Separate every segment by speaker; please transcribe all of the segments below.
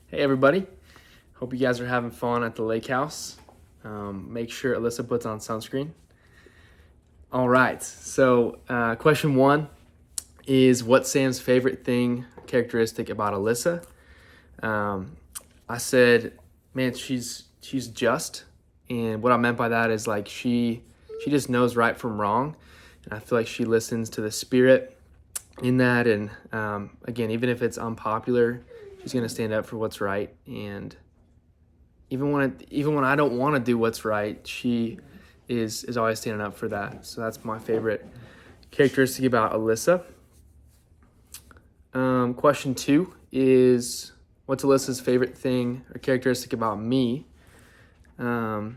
Speaker 1: Hey everybody, hope you guys are having fun at the lake house. Make sure Alyssa puts on sunscreen. All right, so question one is what's Sam's favorite thing, characteristic about Alyssa? I said, man, she's just, and what I meant by that is like she just knows right from wrong, and I feel like she listens to the Spirit in that, and again, even if it's unpopular, she's gonna stand up for what's right, and even when I don't want to do what's right, she is always standing up for that. So that's my favorite characteristic about Alyssa. Question two is what's Alyssa's favorite thing or characteristic about me? So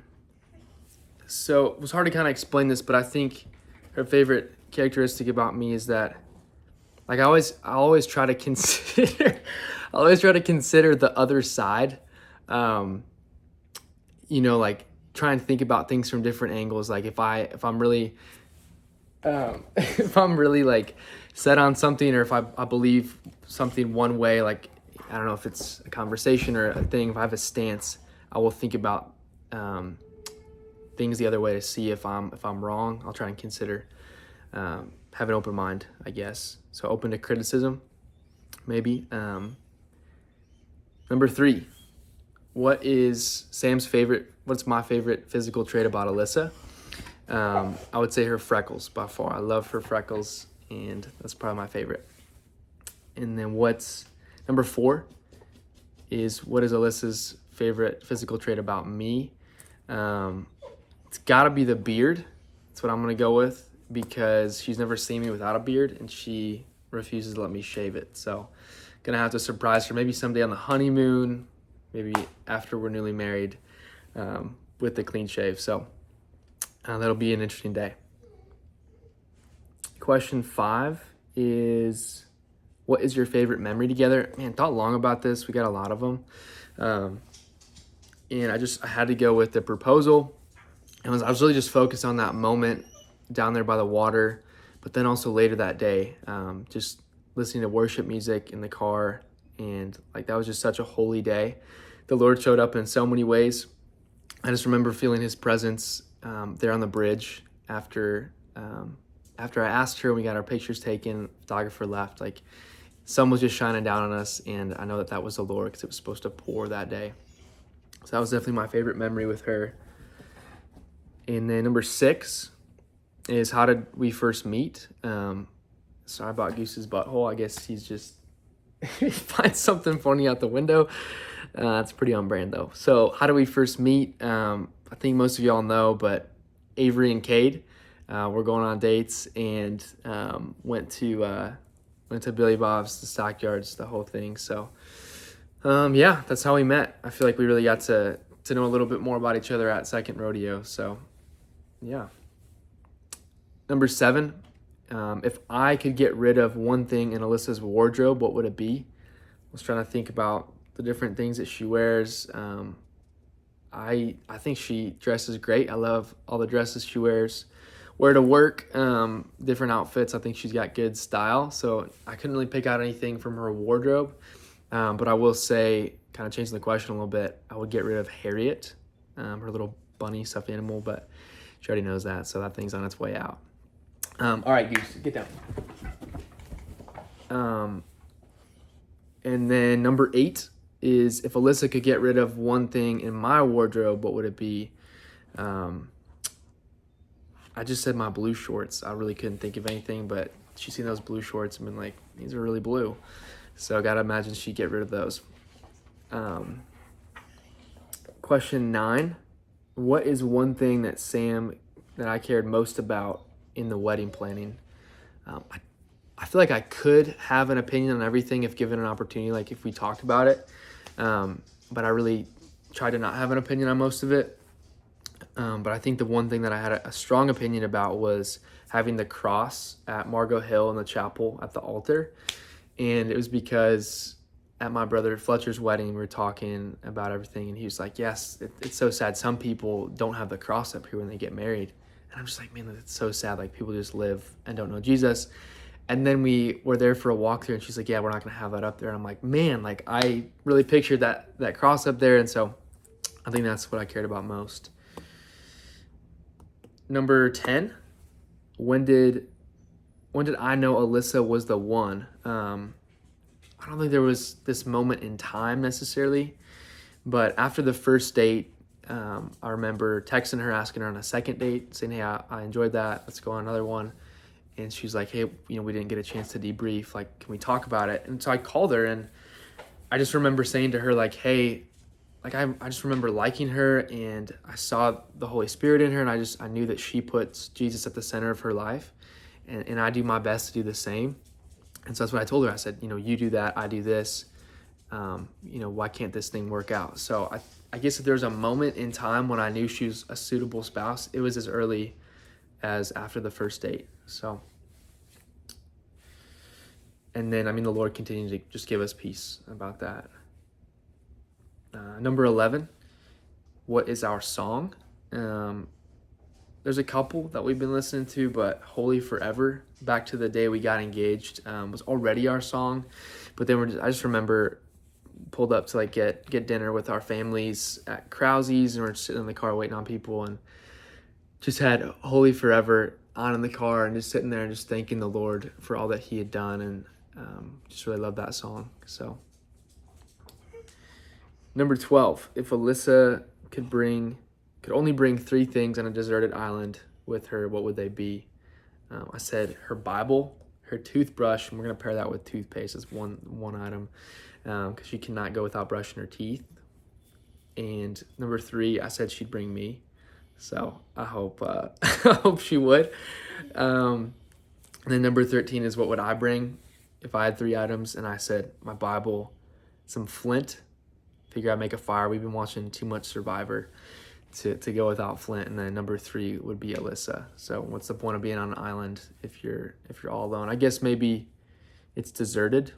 Speaker 1: it was hard to kind of explain this, but I think her favorite characteristic about me is that like I always try to consider the other side. Like try and think about things from different angles. Like if I'm really if I'm really like set on something, or if I believe something one way, like I don't know if it's a conversation or a thing, if I have a stance, I will think about things the other way to see if I'm wrong. I'll try and consider have an open mind, I guess. So open to criticism, maybe. Number three, what's my favorite physical trait about Alyssa? I would say her freckles by far. I love her freckles, and that's probably my favorite. And then what's number four is what is Alyssa's favorite physical trait about me? It's gotta be the beard. That's what I'm gonna go with because she's never seen me without a beard, and she refuses to let me shave it. So gonna have to surprise her maybe someday on the honeymoon, maybe after we're newly married, with the clean shave. So that'll be an interesting day. Question five is, what is your favorite memory together? Man, thought long about this. We got a lot of them. And I had to go with the proposal. I was really just focused on that moment down there by the water, but then also later that day, just listening to worship music in the car. And like, that was just such a holy day. The Lord showed up in so many ways. I just remember feeling his presence there on the bridge after I asked her and we got our pictures taken, photographer left, like sun was just shining down on us, and I know that was the Lord because it was supposed to pour that day. So that was definitely my favorite memory with her. And then number six is, how did we first meet? Sorry about Goose's butthole. I guess he's just he finds something funny out the window. That's pretty on brand though. So how did we first meet? I think most of y'all know, but Avery and Cade were going on dates and went to Billy Bob's, the Stockyards, the whole thing. So yeah, that's how we met. I feel like we really got to know a little bit more about each other at Second Rodeo. So yeah. Number seven, if I could get rid of one thing in Alyssa's wardrobe, what would it be? I was trying to think about the different things that she wears. I think she dresses great. I love all the dresses she wears. Wear to work, different outfits. I think she's got good style. So I couldn't really pick out anything from her wardrobe. But I will say, kind of changing the question a little bit, I would get rid of Harriet, her little bunny stuffed animal, but she already knows that, so that thing's on its way out. All right, Goose, get down. And then number eight is, if Alyssa could get rid of one thing in my wardrobe, what would it be? I just said my blue shorts. I really couldn't think of anything, but she's seen those blue shorts and been like, these are really blue. So I gotta imagine she'd get rid of those. Question 9, what is one thing that I cared most about in the wedding planning? I feel like I could have an opinion on everything if given an opportunity, like if we talked about it. But I really tried to not have an opinion on most of it. But I think the one thing that I had a strong opinion about was having the cross at Margot Hill in the chapel at the altar. And it was because at my brother Fletcher's wedding, we were talking about everything, and he was like, yes, it's so sad. Some people don't have the cross up here when they get married. And I'm just like, man, that's so sad. Like, people just live and don't know Jesus. And then we were there for a walkthrough, and she's like, yeah, we're not going to have that up there. And I'm like, man, like I really pictured that cross up there. And so I think that's what I cared about most. Number 10, when did I know Alyssa was the one? I don't think there was this moment in time necessarily, but after the first date, I remember texting her, asking her on a second date, saying, hey, I enjoyed that. Let's go on another one. And she's like, hey, we didn't get a chance to debrief. Like, can we talk about it? And so I called her, and I just remember saying to her, like, hey, like I just remember liking her, and I saw the Holy Spirit in her, and I knew that she puts Jesus at the center of her life, and I do my best to do the same. And so that's what I told her. I said, you do that, I do this. Why can't this thing work out? So I guess if there's a moment in time when I knew she was a suitable spouse, it was as early as after the first date. So, and then, the Lord continued to just give us peace about that. Number 11, what is our song? There's a couple that we've been listening to, but Holy Forever, back to the day we got engaged, was already our song. But then I just remember pulled up to like get dinner with our families at Krause's, and we're just sitting in the car waiting on people, and just had Holy Forever on in the car, and just sitting there and just thanking the Lord for all that he had done, and just really love that song. So number 12, if Alyssa could only bring 3 things on a deserted island with her, what would they be? I said her Bible, her toothbrush, and we're going to pair that with toothpaste as one item, because she cannot go without brushing her teeth. And number 3, I said she'd bring me. So I hope I hope she would. And then number 13 is what would I bring if I had 3 items? And I said my Bible, some flint. Figure I'd make a fire. We've been watching too much Survivor to go without flint. And then number 3 would be Alyssa. So what's the point of being on an island if you're all alone? I guess maybe it's deserted,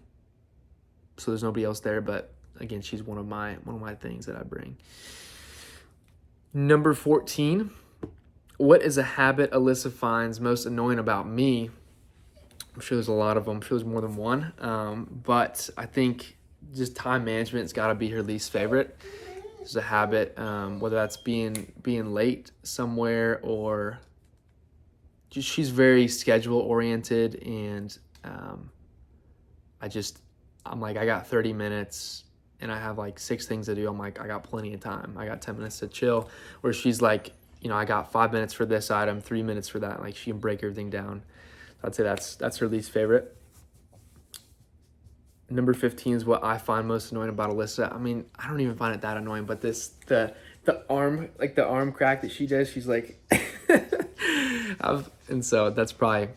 Speaker 1: so there's nobody else there. But again, she's one of my things that I bring. Number 14, what is a habit Alyssa finds most annoying about me? I'm sure there's a lot of them. I'm sure there's more than one. But I think just time management's got to be her least favorite. It's a habit, whether that's being late somewhere, or just she's very schedule oriented, and I'm like, I got 30 minutes and I have like 6 things to do. I'm like, I got plenty of time. I got 10 minutes to chill. Where she's like, I got 5 minutes for this item, 3 minutes for that. Like, she can break everything down. So I'd say that's her least favorite. Number 15 is what I find most annoying about Alyssa. I don't even find it that annoying, but the arm crack that she does, she's like, and so that's probably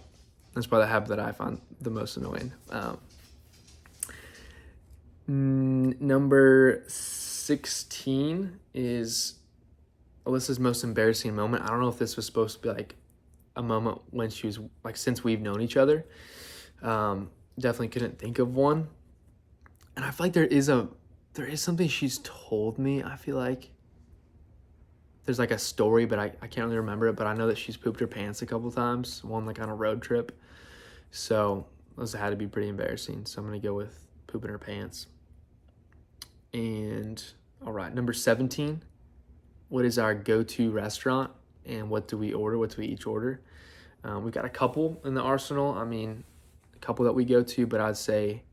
Speaker 1: the habit that I find the most annoying. Number 16 is Alyssa's most embarrassing moment. I don't know if this was supposed to be like a moment when she was like, since we've known each other. Definitely couldn't think of one. And I feel like there is something she's told me. I feel like there's like a story, but I can't really remember it. But I know that she's pooped her pants a couple times, one like on a road trip. So those had to be pretty embarrassing. So I'm going to go with pooping her pants. And all right, number 17, what is our go-to restaurant, and what do we order? What do we each order? We've got a couple in the arsenal. A couple that we go to, but I'd say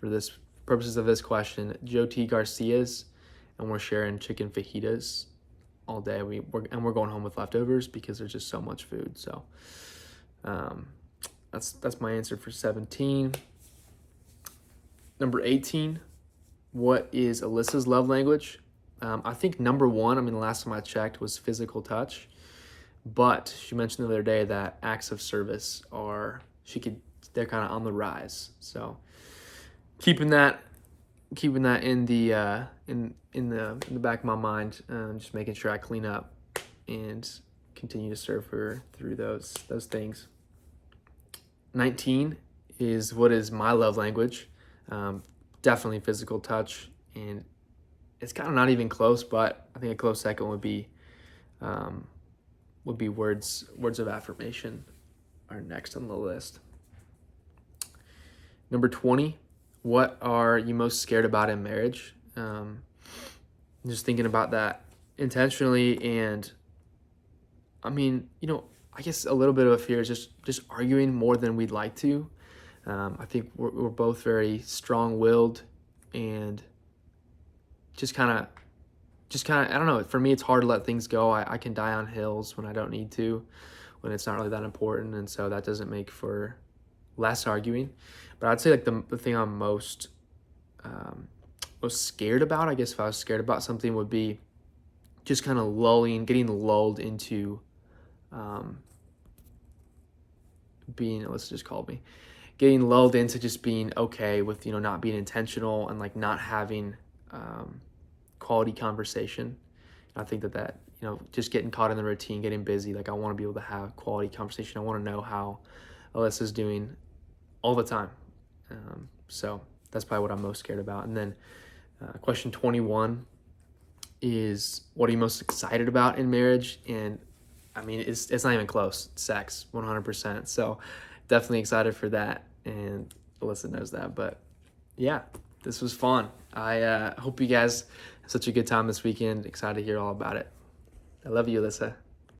Speaker 1: for this purposes of this question, Joe T. Garcia's, and we're sharing chicken fajitas all day. We're going home with leftovers because there's just so much food. So that's my answer for 17. Number 18, what is Alyssa's love language? I think number 1, the last time I checked, was physical touch. But she mentioned the other day that acts of service they're kind of on the rise. So keeping that in the back of my mind, just making sure I clean up and continue to serve her through those things. 19 is what is my love language. Definitely physical touch, and it's kind of not even close, but I think a close second would be words of affirmation are next on the list. Number 20, what are you most scared about in marriage? Just thinking about that intentionally, and I mean, I guess a little bit of a fear is just arguing more than we'd like to. I think we're both very strong-willed, and just kind of, I don't know. For me, it's hard to let things go. I can die on hills when I don't need to, when it's not really that important, and so that doesn't make for less arguing. But I'd say like the thing I'm most scared about, I guess if I was scared about something, would be just kind of getting lulled into let's just call me, getting lulled into just being okay with, not being intentional and like not having quality conversation. I think that, just getting caught in the routine, getting busy, like I want to be able to have quality conversation. I want to know how Alyssa's doing all the time. So that's probably what I'm most scared about. And then question 21 is, what are you most excited about in marriage? And I mean, it's not even close. Sex, 100%. So definitely excited for that. And Alyssa knows that. But yeah, this was fun. I hope you guys have such a good time this weekend. Excited to hear all about it. I love you, Alyssa.